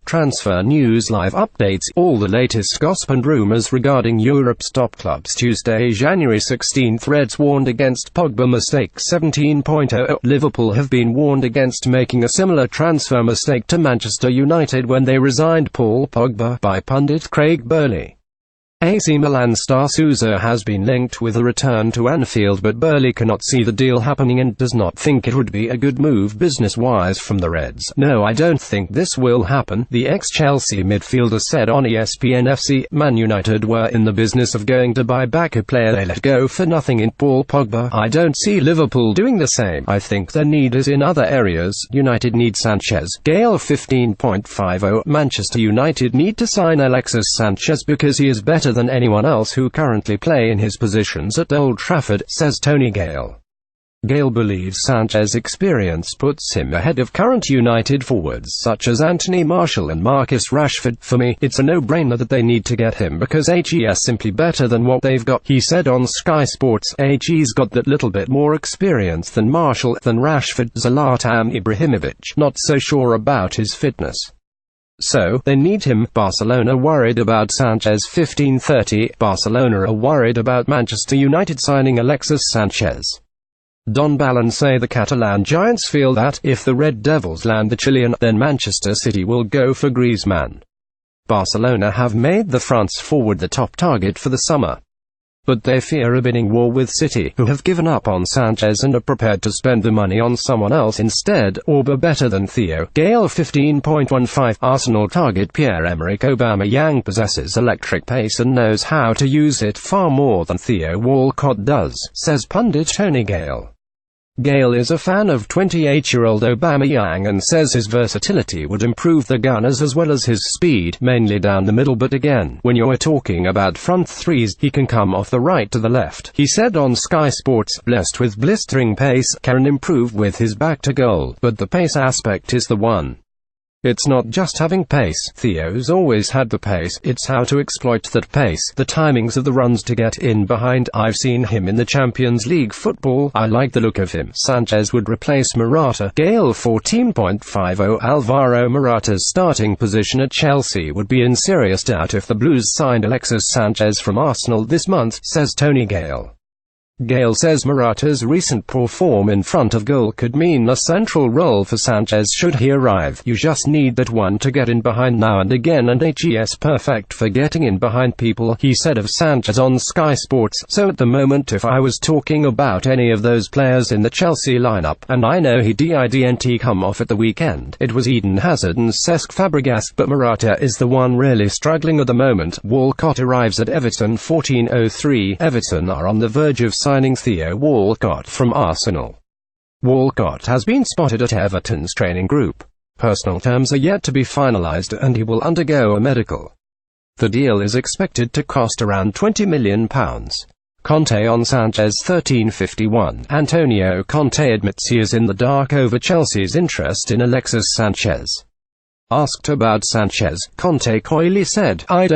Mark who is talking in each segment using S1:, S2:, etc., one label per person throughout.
S1: Transfer News Live updates all the latest gossip and rumours regarding Europe's top clubs. Tuesday, January 16. Reds warned against Pogba mistake 17.00. Liverpool have been warned against making a similar transfer mistake to Manchester United when they resigned Paul Pogba by pundit Craig Burley. AC Milan star Sousa has been linked with a return to Anfield, but Burley cannot see the deal happening and does not think it would be a good move business-wise from the Reds. "No, I don't think this will happen," the ex-Chelsea midfielder said on ESPN. FC Man Utd were in the business of going to buy back a player they let go for nothing in Paul Pogba. "I don't see Liverpool doing the same. I think their need is in other areas. United need Sanchez." Gale 15.50. Manchester United need to sign Alexis Sanchez because he is better than anyone else who currently play in his positions at Old Trafford, says Tony Gale. Gale believes Sanchez's experience puts him ahead of current United forwards such as Anthony Martial and Marcus Rashford. "For me, it's a no-brainer that they need to get him because HE's simply better than what they've got," he said on Sky Sports. "HE's got that little bit more experience than Martial, than Rashford." Zlatan Ibrahimovic, not so sure about his fitness, so they need him. Barcelona worried about Sanchez. 15:30. Barcelona are worried about Manchester United signing Alexis Sanchez. Don Balon say the Catalan giants feel that, if the Red Devils land the Chilean, then Manchester City will go for Griezmann. Barcelona have made the France forward the top target for the summer, but they fear a bidding war with City, who have given up on Sanchez and are prepared to spend the money on someone else instead, or be better than Theo. Gale 15.15. Arsenal target Pierre-Emerick Aubameyang possesses electric pace and knows how to use it far more than Theo Walcott does, says pundit Tony Gale. Gale is a fan of 28-year-old Aubameyang and says his versatility would improve the Gunners as well as his speed, mainly down the middle, but again, when you're talking about front threes, he can come off the right to the left, he said on Sky Sports. Blessed with blistering pace, can improve with his back to goal, but the pace aspect is the one. It's not just having pace. Theo's always had the pace, it's how to exploit that pace, the timings of the runs to get in behind. "I've seen him in the Champions League football, I like the look of him." Sanchez would replace Morata. Gale 14.50. Alvaro Morata's starting position at Chelsea would be in serious doubt if the Blues signed Alexis Sanchez from Arsenal this month, says Tony Gale. Gale says Morata's recent poor form in front of goal could mean a central role for Sanchez should he arrive. "You just need that one to get in behind now and again, and HE's perfect for getting in behind people," he said of Sanchez on Sky Sports. "So at the moment, if I was talking about any of those players in the Chelsea lineup, and I know he didn't come off at the weekend, it was Eden Hazard and Cesc Fabregas, but Morata is the one really struggling at the moment." Walcott arrives at Everton. 14:03. Everton are on the verge of signing Theo Walcott from Arsenal. Walcott has been spotted at Everton's training group. Personal terms are yet to be finalised and he will undergo a medical. The deal is expected to cost around £20 million. Conte on Sanchez. 13:51. Antonio Conte admits he is in the dark over Chelsea's interest in Alexis Sanchez. Asked about Sanchez, Conte coyly said, I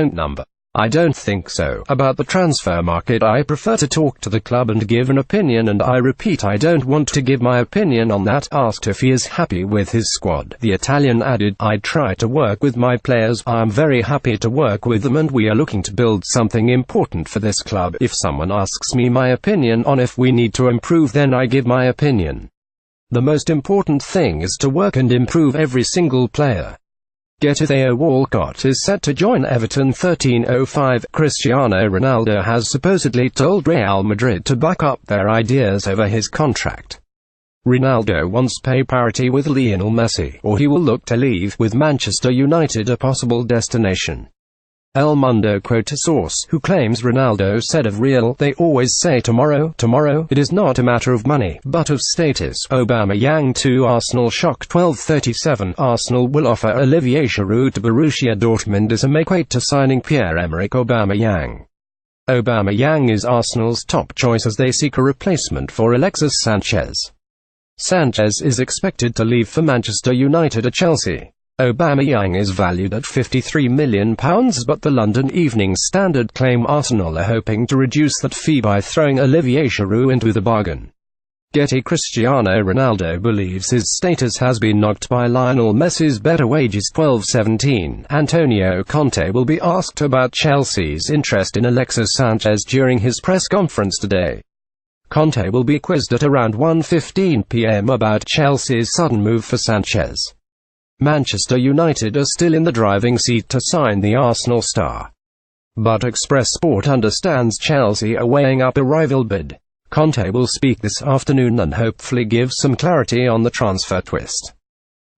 S1: don't think so. About the transfer market, I prefer to talk to the club and give an opinion, and I repeat, I don't want to give my opinion on that." Asked if he is happy with his squad, the Italian added, "I try to work with my players, I am very happy to work with them, and we are looking to build something important for this club. If someone asks me my opinion on if we need to improve, then I give my opinion. The most important thing is to work and improve every single player." Theo Walcott is set to join Everton. 13:05. Cristiano Ronaldo has supposedly told Real Madrid to back up their ideas over his contract. Ronaldo wants pay parity with Lionel Messi, or he will look to leave, with Manchester United a possible destination. El Mundo quotes a source, who claims Ronaldo said of Real, "They always say tomorrow, tomorrow. It is not a matter of money, but of status." Aubameyang to Arsenal shock. 12:37. Arsenal will offer Olivier Giroud to Borussia Dortmund as a make-weight to signing Pierre-Emerick Aubameyang. Aubameyang is Arsenal's top choice as they seek a replacement for Alexis Sanchez. Sanchez is expected to leave for Manchester United at Chelsea. Aubameyang is valued at £53 million, but the London Evening Standard claim Arsenal are hoping to reduce that fee by throwing Olivier Giroud into the bargain. Getty. Cristiano Ronaldo believes his status has been knocked by Lionel Messi's better wages. 12:17. Antonio Conte will be asked about Chelsea's interest in Alexis Sanchez during his press conference today. Conte will be quizzed at around 1:15 p.m. about Chelsea's sudden move for Sanchez. Manchester United are still in the driving seat to sign the Arsenal star. But Express Sport understands Chelsea are weighing up a rival bid. Conte will speak this afternoon and hopefully give some clarity on the transfer twist.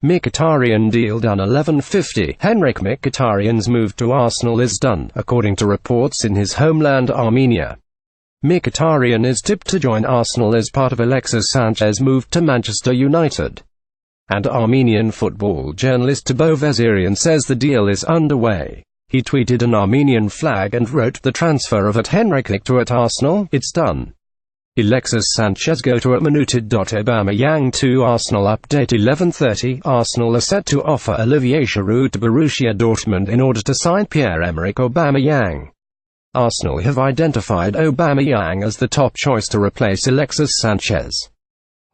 S1: Mkhitaryan deal done. 11:50. Henrik Mkhitaryan's move to Arsenal is done, according to reports in his homeland Armenia. Mkhitaryan is tipped to join Arsenal as part of Alexis Sanchez's move to Manchester United. And Armenian football journalist Tabo Vezirian says the deal is underway. He tweeted an Armenian flag and wrote, "The transfer of Henrik to Arsenal, it's done. Alexis Sanchez go to Man Utd. Aubameyang to Arsenal." Update. 11:30. Arsenal are set to offer Olivier Giroud to Borussia Dortmund in order to sign Pierre-Emerick Aubameyang. Arsenal have identified Aubameyang as the top choice to replace Alexis Sanchez.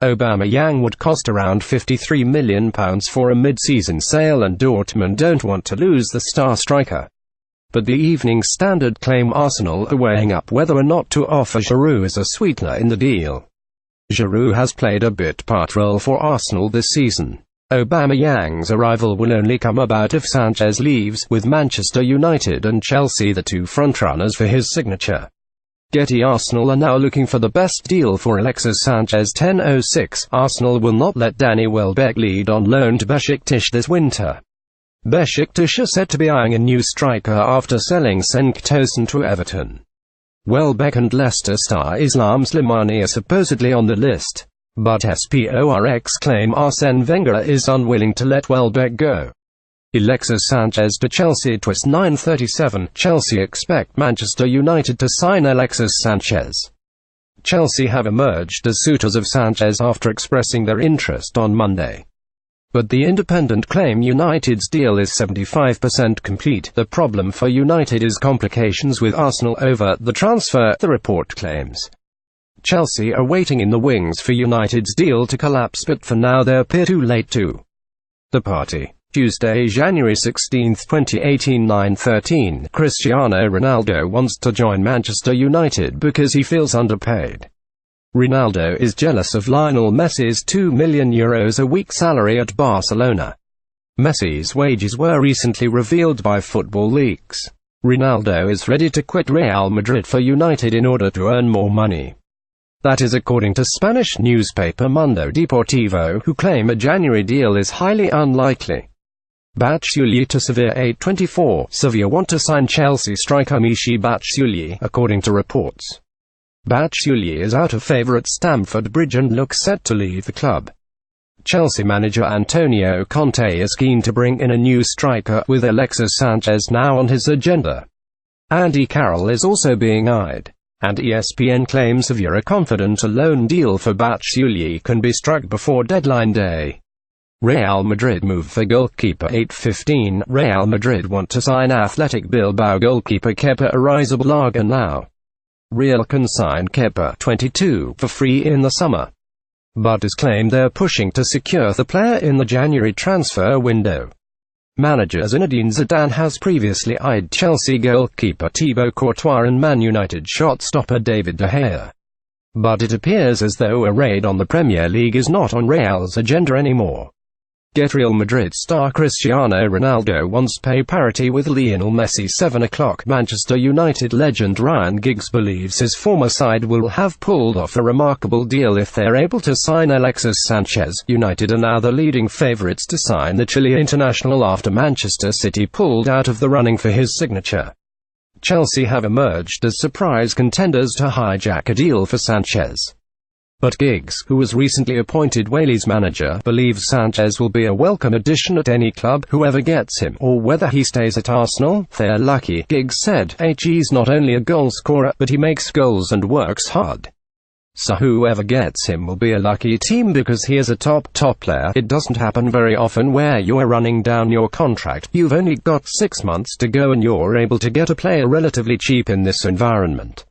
S1: Aubameyang would cost around £53 million for a mid-season sale, and Dortmund don't want to lose the star striker. But the Evening Standard claim Arsenal are weighing up whether or not to offer Giroud as a sweetener in the deal. Giroud has played a bit part role for Arsenal this season. Aubameyang's arrival will only come about if Sanchez leaves, with Manchester United and Chelsea the two frontrunners for his signature. Getty. Arsenal are now looking for the best deal for Alexis Sanchez. 10:06. Arsenal will not let Danny Welbeck lead on loan to Besiktas this winter. Besiktas are said to be eyeing a new striker after selling Cenk Tosun to Everton. Welbeck and Leicester star Islam Slimani are supposedly on the list, but Sports claim Arsene Wenger is unwilling to let Welbeck go. Alexis Sanchez to Chelsea. Twist. 9:37. Chelsea expect Manchester United to sign Alexis Sanchez. Chelsea have emerged as suitors of Sanchez after expressing their interest on Monday. But the Independent claim United's deal is 75% complete. The problem for United is complications with Arsenal over the transfer, the report claims. Chelsea are waiting in the wings for United's deal to collapse, but for now they appear too late to the party. Tuesday, January 16, 2018. 9:13. Cristiano Ronaldo wants to join Manchester United because he feels underpaid. Ronaldo is jealous of Lionel Messi's €2 million a week salary at Barcelona. Messi's wages were recently revealed by football leaks. Ronaldo is ready to quit Real Madrid for United in order to earn more money. That is according to Spanish newspaper Mundo Deportivo, who claim a January deal is highly unlikely. Batshuayi to Sevilla. 8:24. Sevilla want to sign Chelsea striker Michy Batshuayi, according to reports. Batshuayi is out of favour at Stamford Bridge and looks set to leave the club. Chelsea manager Antonio Conte is keen to bring in a new striker, with Alexis Sanchez now on his agenda. Andy Carroll is also being eyed, and ESPN claims Sevilla are confident a loan deal for Batshuayi can be struck before deadline day. Real Madrid move for goalkeeper. 8:15. Real Madrid want to sign Athletic Bilbao goalkeeper Kepa Arrizabalaga now. Real can sign Kepa, 22, for free in the summer, but has claimed they're pushing to secure the player in the January transfer window. Manager Zinedine Zidane has previously eyed Chelsea goalkeeper Thibaut Courtois and Man Utd shot-stopper David De Gea. But it appears as though a raid on the Premier League is not on Real's agenda anymore. Get. Real Madrid star Cristiano Ronaldo wants pay parity with Lionel Messi. 7 o'clock. Manchester United legend Ryan Giggs believes his former side will have pulled off a remarkable deal if they're able to sign Alexis Sanchez. United are now the leading favourites to sign the Chile international after Manchester City pulled out of the running for his signature. Chelsea have emerged as surprise contenders to hijack a deal for Sanchez. But Giggs, who was recently appointed Wales manager, believes Sanchez will be a welcome addition at any club, whoever gets him, or whether he stays at Arsenal, they're lucky. Giggs said, "He's not only a goal scorer, but he makes goals and works hard. So whoever gets him will be a lucky team because he is a top player. It doesn't happen very often where you're running down your contract, you've only got 6 months to go and you're able to get a player relatively cheap in this environment."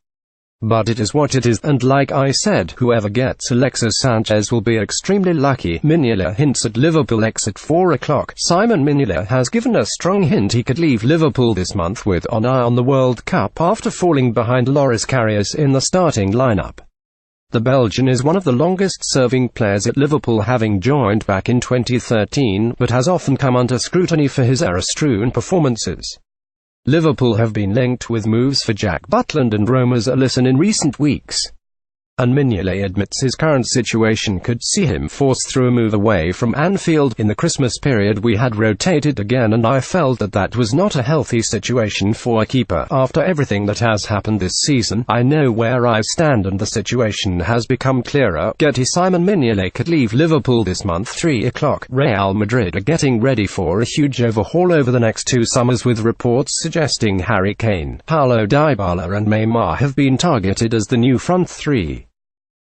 S1: But it is what it is, and like I said, whoever gets Alexis Sanchez will be extremely lucky. Mignolet hints at Liverpool exit 4 o'clock. Simon Mignolet has given a strong hint he could leave Liverpool this month with an eye on the World Cup after falling behind Loris Karius in the starting lineup. The Belgian is one of the longest-serving players at Liverpool, having joined back in 2013, but has often come under scrutiny for his error-strewn performances. Liverpool have been linked with moves for Jack Butland and Romas Alisson in recent weeks, and Mignolet admits his current situation could see him forced through a move away from Anfield. In the Christmas period we had rotated again, and I felt that that was not a healthy situation for a keeper. After everything that has happened this season, I know where I stand and the situation has become clearer. Getty. Simon Mignolet could leave Liverpool this month. 3 o'clock. Real Madrid are getting ready for a huge overhaul over the next 2 summers, with reports suggesting Harry Kane, Paulo Dybala and Neymar have been targeted as the new front three.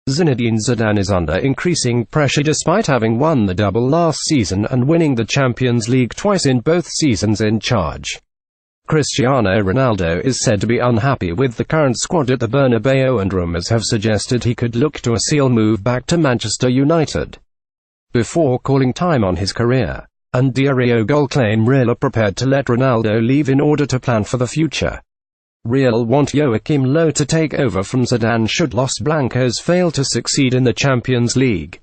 S1: Zinedine Zidane is under increasing pressure despite having won the double last season and winning the Champions League twice in both seasons in charge. Cristiano Ronaldo is said to be unhappy with the current squad at the Bernabeu, and rumours have suggested he could look to a seal move back to Manchester United before calling time on his career. And Diario Gol claim Real are prepared to let Ronaldo leave in order to plan for the future. Real want Joachim Low to take over from Zidane should Los Blancos fail to succeed in the Champions League.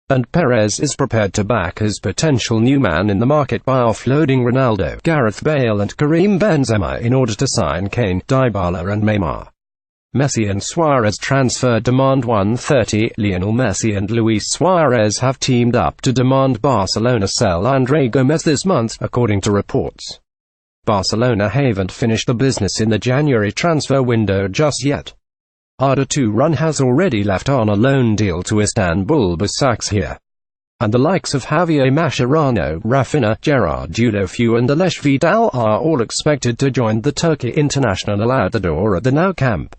S1: And Perez is prepared to back his potential new man in the market by offloading Ronaldo, Gareth Bale and Karim Benzema in order to sign Kane, Dybala and Neymar. Messi and Suarez transfer demand. 1:30. Lionel Messi and Luis Suarez have teamed up to demand Barcelona sell André Gomes this month, according to reports. Barcelona haven't finished the business in the January transfer window just yet. Arda Turan has already left on a loan deal to Istanbul Başakşehir. And the likes of Javier Mascherano, Rafinha, Gerard Deulofeu and Alex Vidal are all expected to join the Turkey international out the door at the Nou Camp.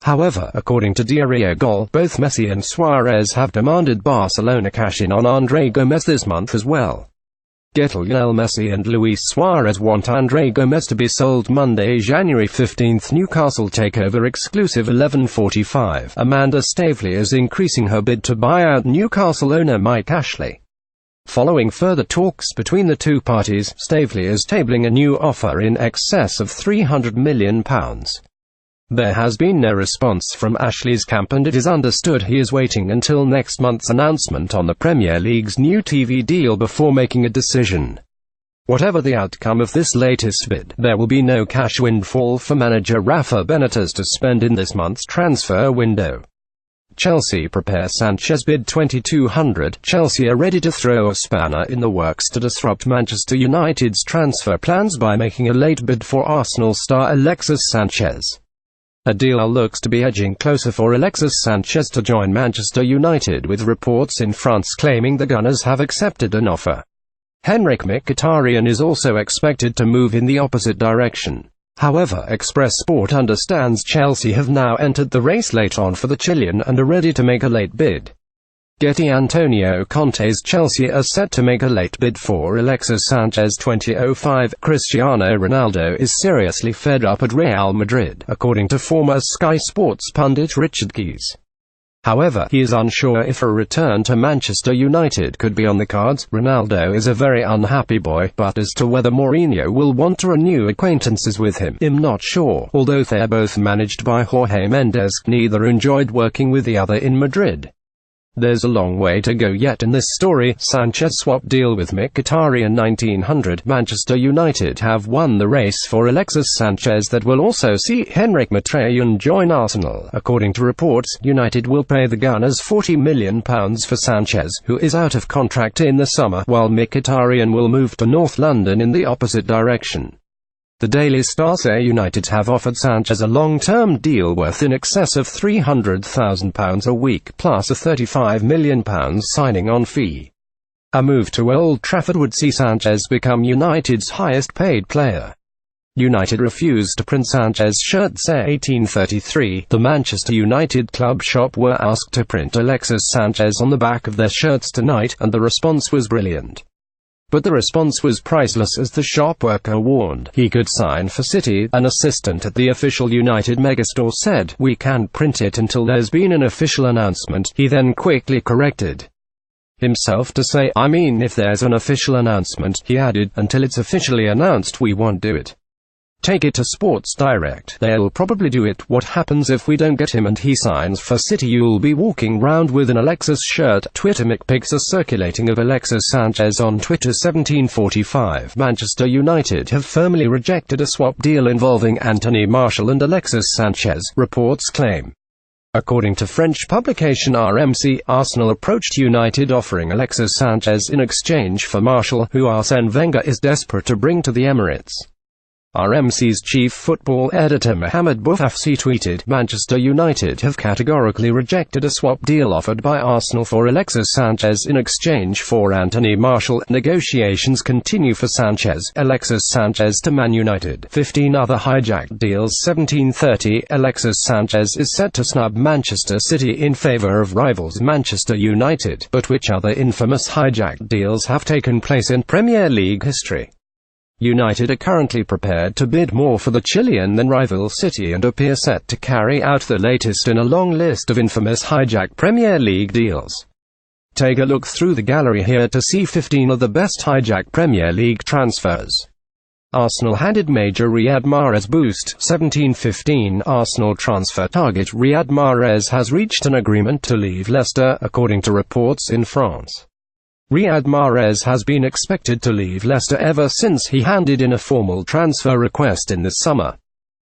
S1: However, according to Diario Gol, both Messi and Suarez have demanded Barcelona cash in on André Gomes this month as well. Lionel Messi and Luis Suarez want André Gomes to be sold Monday, January 15. Newcastle takeover exclusive. 11:45. Amanda Staveley is increasing her bid to buy out Newcastle owner Mike Ashley. Following further talks between the two parties, Staveley is tabling a new offer in excess of £300 million. There has been no response from Ashley's camp, and it is understood he is waiting until next month's announcement on the Premier League's new TV deal before making a decision. Whatever the outcome of this latest bid, there will be no cash windfall for manager Rafa Benitez to spend in this month's transfer window. Chelsea prepare Sanchez bid. 2200. Chelsea are ready to throw a spanner in the works to disrupt Manchester United's transfer plans by making a late bid for Arsenal star Alexis Sanchez. A deal looks to be edging closer for Alexis Sanchez to join Manchester United, with reports in France claiming the Gunners have accepted an offer. Henrik Mkhitaryan is also expected to move in the opposite direction. However, Express Sport understands Chelsea have now entered the race late on for the Chilean and are ready to make a late bid. Getty. Antonio Conte's Chelsea are set to make a late bid for Alexis Sanchez. 2005. Cristiano Ronaldo is seriously fed up at Real Madrid, according to former Sky Sports pundit Richard Keys. However, he is unsure if a return to Manchester United could be on the cards. Ronaldo is a very unhappy boy, but as to whether Mourinho will want to renew acquaintances with him, I'm not sure. Although they're both managed by Jorge Mendes, neither enjoyed working with the other in Madrid. There's a long way to go yet in this story. Sanchez swap deal with Mkhitaryan. 1900. Manchester United have won the race for Alexis Sanchez that will also see Henrik Mkhitaryan join Arsenal. According to reports, United will pay the Gunners £40 million for Sanchez, who is out of contract in the summer, while Mkhitaryan will move to North London in the opposite direction. The Daily Star say United have offered Sanchez a long-term deal worth in excess of £300,000 a week, plus a £35 million signing-on fee. A move to Old Trafford would see Sanchez become United's highest-paid player. United refused to print Sanchez shirts. 1833. The Manchester United club shop were asked to print Alexis Sanchez on the back of their shirts tonight, and the response was brilliant. But the response was priceless as the shop worker warned he could sign for City. An assistant at the official United megastore said, "We can't print it until there's been an official announcement." He then quickly corrected himself to say, "I mean if there's an official announcement," he added, "until it's officially announced we won't do it. Take it to Sports Direct. They'll probably do it. What happens if we don't get him and he signs for City? You'll be walking round with an Alexis shirt." Twitter pics are circulating of Alexis Sanchez on Twitter. 17:45 Manchester United have firmly rejected a swap deal involving Anthony Martial and Alexis Sanchez, reports claim. According to French publication RMC, Arsenal approached United offering Alexis Sanchez in exchange for Martial, who Arsène Wenger is desperate to bring to the Emirates. RMC's chief football editor Mohamed Boufafsi tweeted, "Manchester United have categorically rejected a swap deal offered by Arsenal for Alexis Sanchez in exchange for Anthony Martial. Negotiations continue for Sanchez, Alexis Sanchez to Man United. 15 other hijacked deals. 17:30 Alexis Sanchez is set to snub Manchester City in favour of rivals Manchester United. But which other infamous hijacked deals have taken place in Premier League history? United are currently prepared to bid more for the Chilean than rival City and appear set to carry out the latest in a long list of infamous hijacked Premier League deals. Take a look through the gallery here to see 15 of the best hijacked Premier League transfers." Arsenal handed Major Riyad Mahrez boost. 17:15 Arsenal transfer target Riyad Mahrez has reached an agreement to leave Leicester, according to reports in France. Riyad Mahrez has been expected to leave Leicester ever since he handed in a formal transfer request in the summer.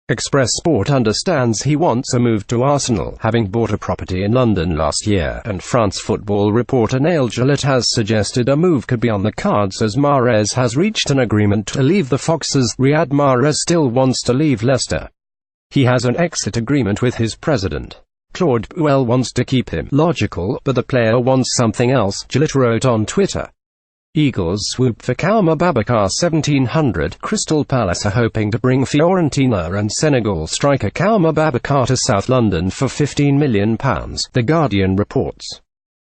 S1: Express Sport understands he wants a move to Arsenal, having bought a property in London last year, and France football reporter Nail Gillett has suggested a move could be on the cards as Mahrez has reached an agreement to leave the Foxes. Riyad Mahrez still wants to leave Leicester. He has an exit agreement with his president. Claude Puel wants to keep him. Logical, but the player wants something else, Gillett wrote on Twitter. Eagles swoop for Kalma Babacar. 1700 Crystal Palace are hoping to bring Fiorentina and Senegal striker Kalma Babacar to South London for £15 million, The Guardian reports.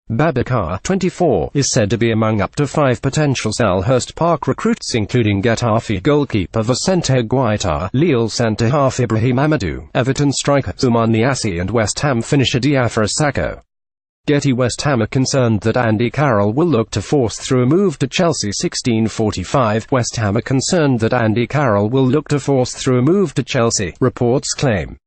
S1: Babacar, 24, is said to be among up to 5 potential Selhurst Park recruits, including Getafe goalkeeper Vicente Guaita, Lille centre-half Ibrahim Amadou, Everton striker Ousmane Niassi and West Ham finisher Diafra Sakho. Getty. West Ham are concerned that Andy Carroll will look to force through a move to Chelsea. 16:45 West Ham are concerned that Andy Carroll will look to force through a move to Chelsea, reports claim.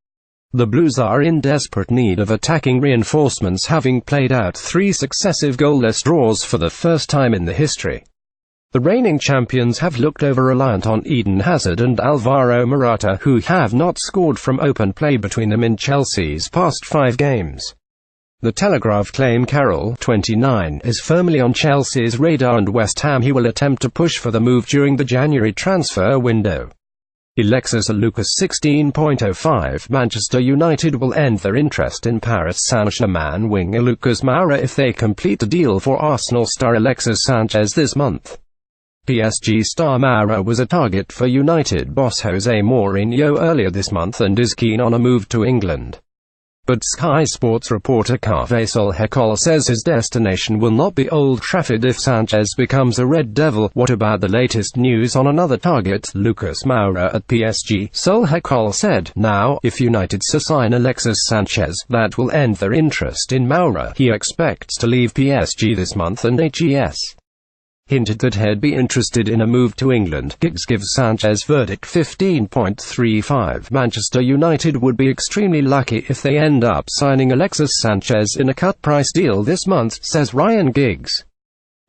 S1: The Blues are in desperate need of attacking reinforcements, having played out 3 successive goalless draws for the first time in the history. The reigning champions have looked over-reliant on Eden Hazard and Alvaro Morata, who have not scored from open play between them in Chelsea's past 5 games. The Telegraph claim Carroll, 29, is firmly on Chelsea's radar, and West Ham he will attempt to push for the move during the January transfer window. Alexis Lucas. 16:05 Manchester United will end their interest in Paris Saint-Germain winger Lucas Moura if they complete the deal for Arsenal star Alexis Sanchez this month. PSG star Moura was a target for United boss Jose Mourinho earlier this month and is keen on a move to England. But Sky Sports reporter Kaveh Solhekol says his destination will not be Old Trafford if Sanchez becomes a Red Devil. What about the latest news on another target, Lucas Moura at PSG? Solhekol said, "Now, if United sign Alexis Sanchez, that will end their interest in Moura. He expects to leave PSG this month and HES hinted that he'd be interested in a move to England." Giggs gives Sanchez verdict. 15:35 Manchester United would be extremely lucky if they end up signing Alexis Sanchez in a cut-price deal this month, says Ryan Giggs.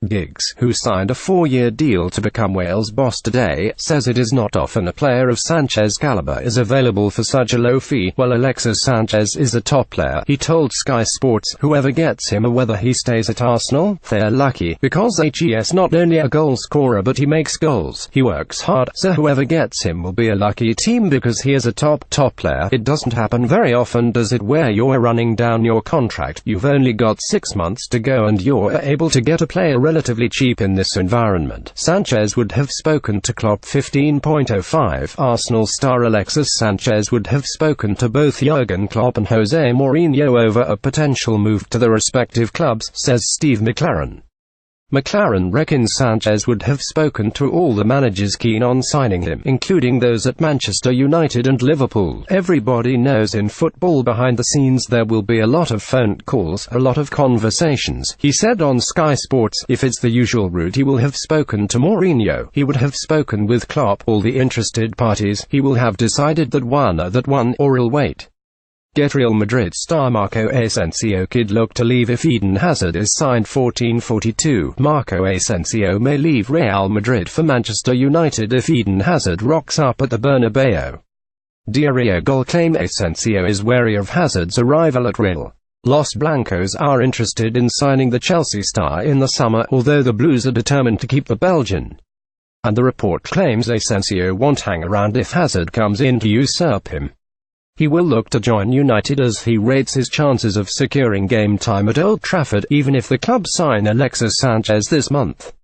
S1: Giggs, who signed a 4-year deal to become Wales boss today, says it is not often a player of Sanchez' caliber is available for such a low fee. Well, Alexis Sanchez is a top player, he told Sky Sports. Whoever gets him, or whether he stays at Arsenal, they're lucky, because HES not only a goal scorer but he makes goals, he works hard, so whoever gets him will be a lucky team because he is a top player. It doesn't happen very often, does it, where you're running down your contract, you've only got 6 months to go and you're able to get a player relatively cheap in this environment. Sanchez would have spoken to Klopp. 15:05 Arsenal star Alexis Sanchez would have spoken to both Jurgen Klopp and Jose Mourinho over a potential move to the respective clubs, says Steve McLaren. McLaren reckons Sanchez would have spoken to all the managers keen on signing him, including those at Manchester United and Liverpool. Everybody knows in football behind the scenes there will be a lot of phone calls, a lot of conversations, he said on Sky Sports. If it's the usual route, he will have spoken to Mourinho, he would have spoken with Klopp, all the interested parties, he will have decided that one, or he'll wait. Get Real Madrid star Marco Asensio could look to leave if Eden Hazard is signed. 1442. Marco Asensio may leave Real Madrid for Manchester United if Eden Hazard rocks up at the Bernabeu. Diario Gol claim Asensio is wary of Hazard's arrival at Real. Los Blancos are interested in signing the Chelsea star in the summer, although the Blues are determined to keep the Belgian. And the report claims Asensio won't hang around if Hazard comes in to usurp him. He will look to join United as he rates his chances of securing game time at Old Trafford, even if the club sign Alexis Sanchez this month.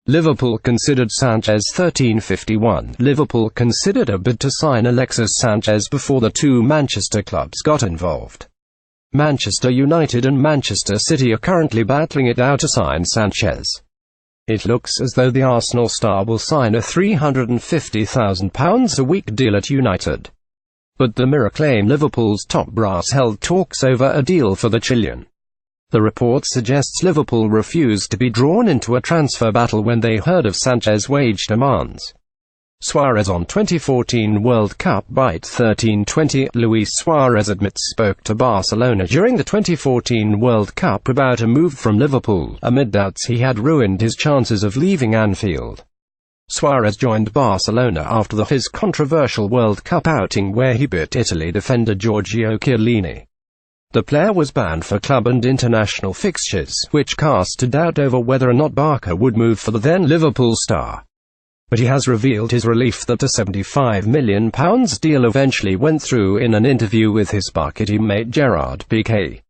S1: Liverpool considered Sanchez. 1351. Liverpool considered a bid to sign Alexis Sanchez before the two Manchester clubs got involved. Manchester United and Manchester City are currently battling it out to sign Sanchez. It looks as though the Arsenal star will sign a £350,000 a week deal at United. But the Mirror claim Liverpool's top brass held talks over a deal for the Chilean. The report suggests Liverpool refused to be drawn into a transfer battle when they heard of Sanchez's wage demands. Suarez on 2014 World Cup bite. 1320. Luis Suarez admits spoke to Barcelona during the 2014 World Cup about a move from Liverpool, amid doubts he had ruined his chances of leaving Anfield. Suarez joined Barcelona after his controversial World Cup outing where he beat Italy defender Giorgio Chiellini. The player was banned for club and international fixtures, which cast a doubt over whether or not Barca would move for the then Liverpool star. But he has revealed his relief that a £75 million deal eventually went through. In an interview with his Barca teammate Gerard Piqué,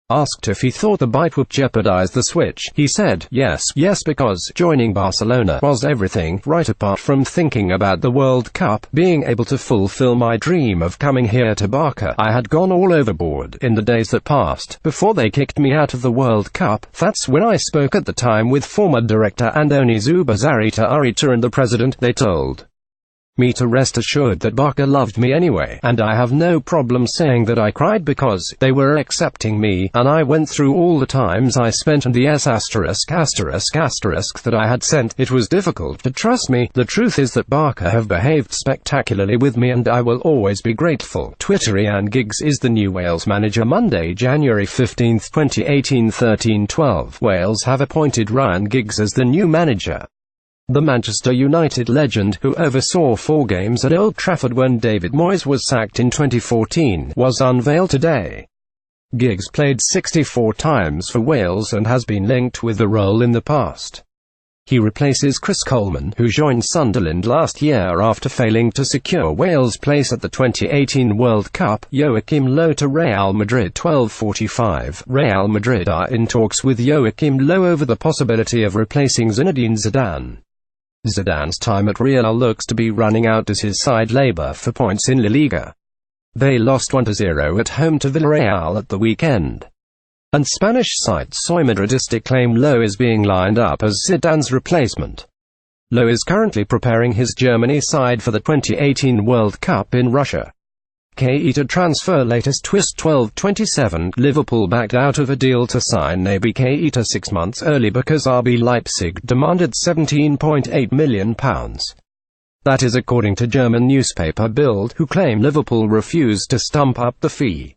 S1: asked if he thought the bite would jeopardize the switch, he said, yes, because joining Barcelona was everything, right apart from thinking about the World Cup, being able to fulfill my dream of coming here to Barca. I had gone all overboard in the days that passed, before they kicked me out of the World Cup. That's when I spoke at the time with former director Andoni Zubizarreta Arita and the president. They told me to rest assured that Barca loved me anyway, and I have no problem saying that I cried because they were accepting me, and I went through all the times I spent and the that I had sent. It was difficult to trust me. The truth is that Barca have behaved spectacularly with me and I will always be grateful. Twitter. Ian Giggs is the new Wales manager. Monday, January 15, 2018. 1312. Wales have appointed Ryan Giggs as the new manager. The Manchester United legend, who oversaw 4 games at Old Trafford when David Moyes was sacked in 2014, was unveiled today. Giggs played 64 times for Wales and has been linked with the role in the past. He replaces Chris Coleman, who joined Sunderland last year after failing to secure Wales' place at the 2018 World Cup. Joachim Löw to Real Madrid. 1245. Real Madrid are in talks with Joachim Löw over the possibility of replacing Zinedine Zidane. Zidane's time at Real looks to be running out as his side labour for points in La Liga. They lost 1-0 at home to Villarreal at the weekend. And Spanish site Soy Madridista claim Löw is being lined up as Zidane's replacement. Löw is currently preparing his Germany side for the 2018 World Cup in Russia. Keita transfer latest twist. 1227. Liverpool backed out of a deal to sign Naby Keita 6 months early because RB Leipzig demanded £17.8 million. That is according to German newspaper Bild, who claim Liverpool refused to stump up the fee.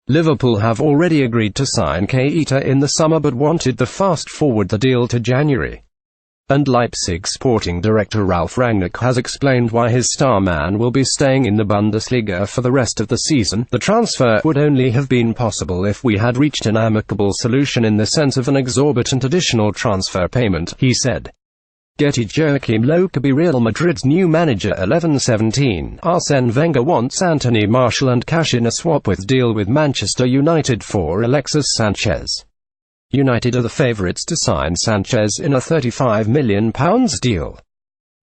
S1: Liverpool have already agreed to sign Keita in the summer but wanted to fast-forward the deal to January. And Leipzig sporting director Ralf Rangnick has explained why his star man will be staying in the Bundesliga for the rest of the season. The transfer would only have been possible if we had reached an amicable solution in the sense of an exorbitant additional transfer payment, he said. Getty. Joachim Löw could be Real Madrid's new manager. 1117. Arsene Wenger wants Anthony Martial and cash in a swap with deal with Manchester United for Alexis Sanchez. United are the favourites to sign Sanchez in a £35 million deal.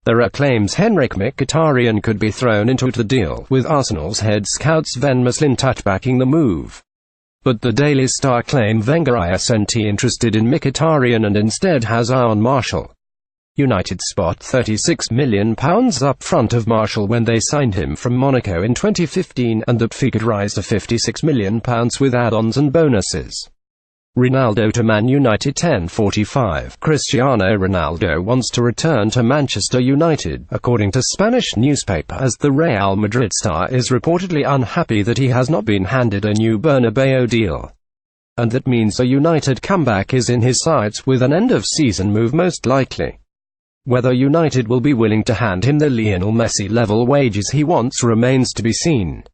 S1: There are claims Henrik Mkhitaryan could be thrown into the deal, with Arsenal's head scout Sven Mislintat backing the move. But the Daily Star claim Wenger isn't interested in Mkhitaryan and instead has eye on Martial. United spot £36 million up front of Martial when they signed him from Monaco in 2015, and that fee could rise to £56 million with add-ons and bonuses. Ronaldo to Man United 10:45. Cristiano Ronaldo wants to return to Manchester United, according to Spanish newspaper, as the Real Madrid star is reportedly unhappy that he has not been handed a new Bernabeu deal. And that means a United comeback is in his sights, with an end-of-season move most likely. Whether United will be willing to hand him the Lionel Messi-level wages he wants remains to be seen.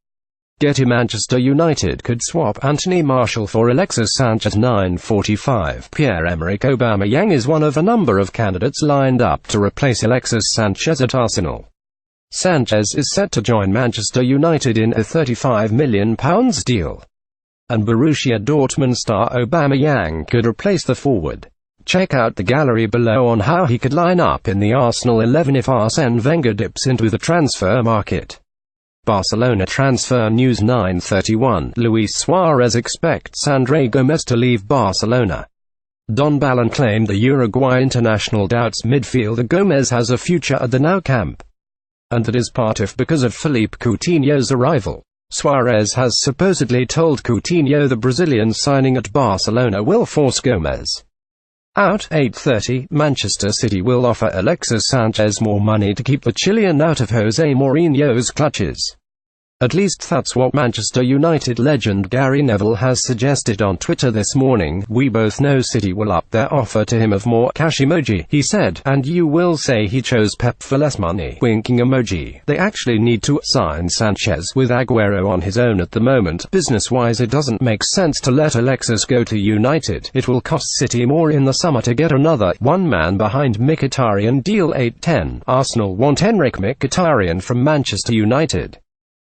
S1: Getty Manchester United could swap Anthony Martial for Alexis Sanchez 9:45. Pierre-Emerick Aubameyang is one of a number of candidates lined up to replace Alexis Sanchez at Arsenal. Sanchez is set to join Manchester United in a £35 million deal. And Borussia Dortmund star Aubameyang could replace the forward. Check out the gallery below on how he could line up in the Arsenal 11 if Arsene Wenger dips into the transfer market. Barcelona transfer news 9:31. Luis Suarez expects André Gomes to leave Barcelona. Don Balón claimed the Uruguay international doubts midfielder Gomes has a future at the Nou Camp, and that is part of because of Philippe Coutinho's arrival. Suarez has supposedly told Coutinho the Brazilian signing at Barcelona will force Gomes out. 8:30. Manchester City will offer Alexis Sanchez more money to keep the Chilean out of Jose Mourinho's clutches. At least that's what Manchester United legend Gary Neville has suggested on Twitter this morning. "We both know City will up their offer to him of more cash emoji," he said, "and you will say he chose Pep for less money, winking emoji. They actually need to sign Sanchez with Aguero on his own at the moment. Business-wise it doesn't make sense to let Alexis go to United. It will cost City more in the summer to get another one man behind Mkhitaryan deal." 8:10. Arsenal want Henrik Mkhitaryan from Manchester United.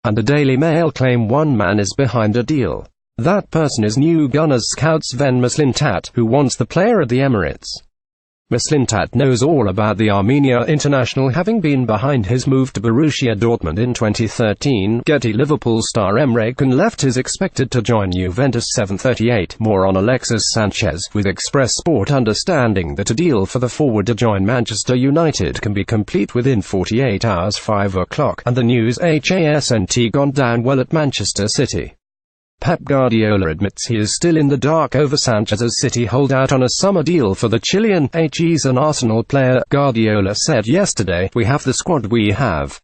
S1: And the Daily Mail claim one man is behind a deal. That person is new Gunners scout Sven Mislintat, who wants the player at the Emirates. Mislintat knows all about the Armenia international, having been behind his move to Borussia Dortmund in 2013. Getty Liverpool star Emre Can left is expected to join Juventus 7:38. More on Alexis Sanchez, with Express Sport understanding that a deal for the forward to join Manchester United can be complete within 48 hours. 5 o'clock, and the news hasn't gone down well at Manchester City. Pep Guardiola admits he is still in the dark over Sanchez as City hold out on a summer deal for the Chilean. He's an Arsenal player, Guardiola said yesterday. "We have the squad we have.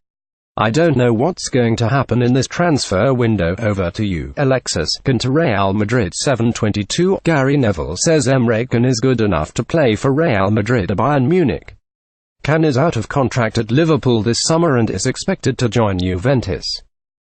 S1: I don't know what's going to happen in this transfer window. Over to you." Alexis Can to Real Madrid 7:22. Gary Neville says Emre Can is good enough to play for Real Madrid or Bayern Munich. Can is out of contract at Liverpool this summer and is expected to join Juventus.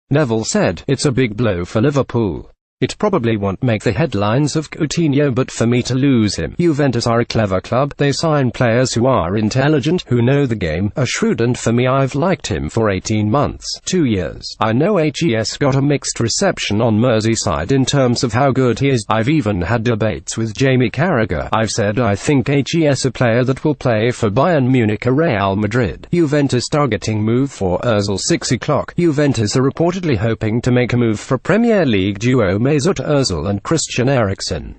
S1: Neville said, "It's a big blow for Liverpool. It probably won't make the headlines of Coutinho, but for me to lose him. Juventus are a clever club. They sign players who are intelligent, who know the game, are shrewd, and for me I've liked him for 18 months, 2 years. I know HES got a mixed reception on Merseyside in terms of how good he is. I've even had debates with Jamie Carragher. I've said I think HES a player that will play for Bayern Munich or Real Madrid." Juventus targeting move for Ozil 6 o'clock. Juventus are reportedly hoping to make a move for Premier League duo Mesut Ozil and Christian Eriksen.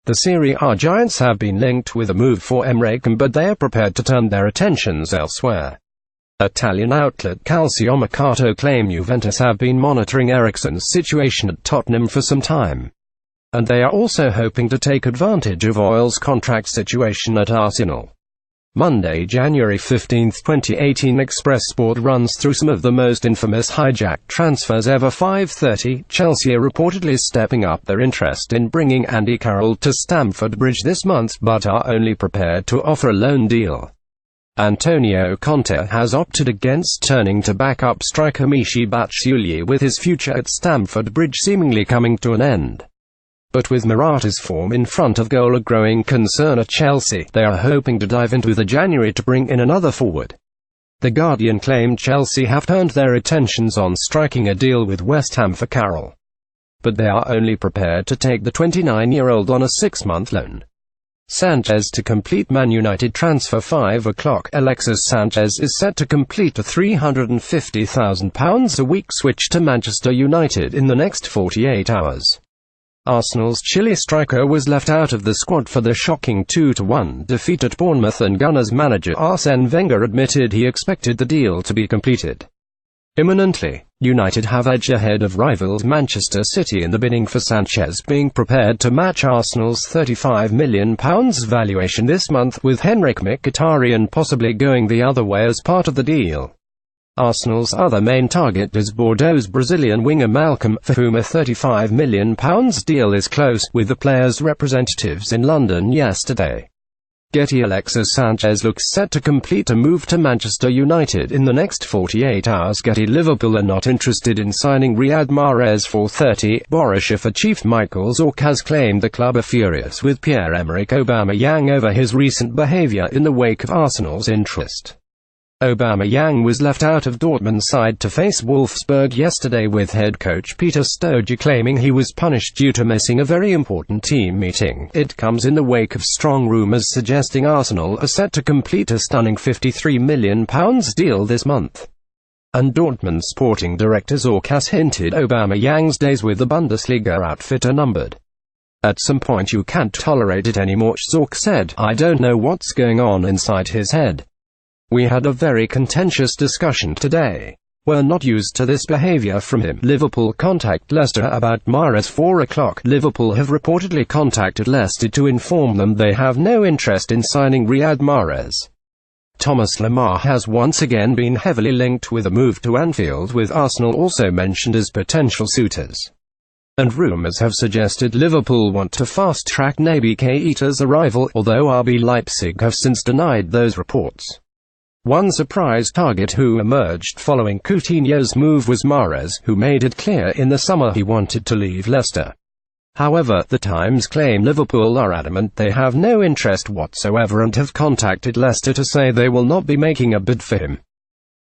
S1: The Serie A giants have been linked with a move for Emre Can, but they are prepared to turn their attentions elsewhere. Italian outlet Calciomercato claim Juventus have been monitoring Eriksen's situation at Tottenham for some time, and they are also hoping to take advantage of Ozil's contract situation at Arsenal. Monday, January 15, 2018. Express Sport runs through some of the most infamous hijacked transfers ever. 5:30. Chelsea are reportedly stepping up their interest in bringing Andy Carroll to Stamford Bridge this month, but are only prepared to offer a loan deal. Antonio Conte has opted against turning to backup striker Michy Batshuayi, with his future at Stamford Bridge seemingly coming to an end. But with Morata's form in front of goal a growing concern at Chelsea, they are hoping to dive into the January to bring in another forward. The Guardian claimed Chelsea have turned their attentions on striking a deal with West Ham for Carroll, but they are only prepared to take the 29-year-old on a 6-month loan. Sanchez to complete Man United transfer. 5 o'clock. Alexis Sanchez is set to complete a £350,000 a week switch to Manchester United in the next 48 hours. Arsenal's Chile striker was left out of the squad for the shocking 2-1 defeat at Bournemouth, and Gunners manager Arsene Wenger admitted he expected the deal to be completed imminently. United have edged ahead of rivals Manchester City in the bidding for Sanchez, being prepared to match Arsenal's £35 million valuation this month, with Henrik Mkhitaryan possibly going the other way as part of the deal. Arsenal's other main target is Bordeaux's Brazilian winger Malcolm, for whom a £35 million deal is close, with the player's representatives in London yesterday. Getty Alexis Sanchez looks set to complete a move to Manchester United in the next 48 hours. Getty Liverpool are not interested in signing Riyad Mahrez for £30. Borussia chief Michael Zorc has claimed the club are furious with Pierre-Emerick Aubameyang over his recent behaviour in the wake of Arsenal's interest. Aubameyang was left out of Dortmund's side to face Wolfsburg yesterday, with head coach Peter Stöger claiming he was punished due to missing a very important team meeting. It comes in the wake of strong rumours suggesting Arsenal are set to complete a stunning £53 million deal this month. And Dortmund sporting director Zorc has hinted Aubameyang's days with the Bundesliga outfit are numbered. "At some point you can't tolerate it anymore," Zorc said. "I don't know what's going on inside his head. We had a very contentious discussion today. We're not used to this behaviour from him." Liverpool contact Leicester about Mahrez. 4 o'clock. Liverpool have reportedly contacted Leicester to inform them they have no interest in signing Riyad Mahrez. Thomas Lemar has once again been heavily linked with a move to Anfield, with Arsenal also mentioned as potential suitors. And rumours have suggested Liverpool want to fast-track Naby Keita's arrival, although RB Leipzig have since denied those reports. One surprise target who emerged following Coutinho's move was Mahrez, who made it clear in the summer he wanted to leave Leicester. However, the Times claim Liverpool are adamant they have no interest whatsoever and have contacted Leicester to say they will not be making a bid for him.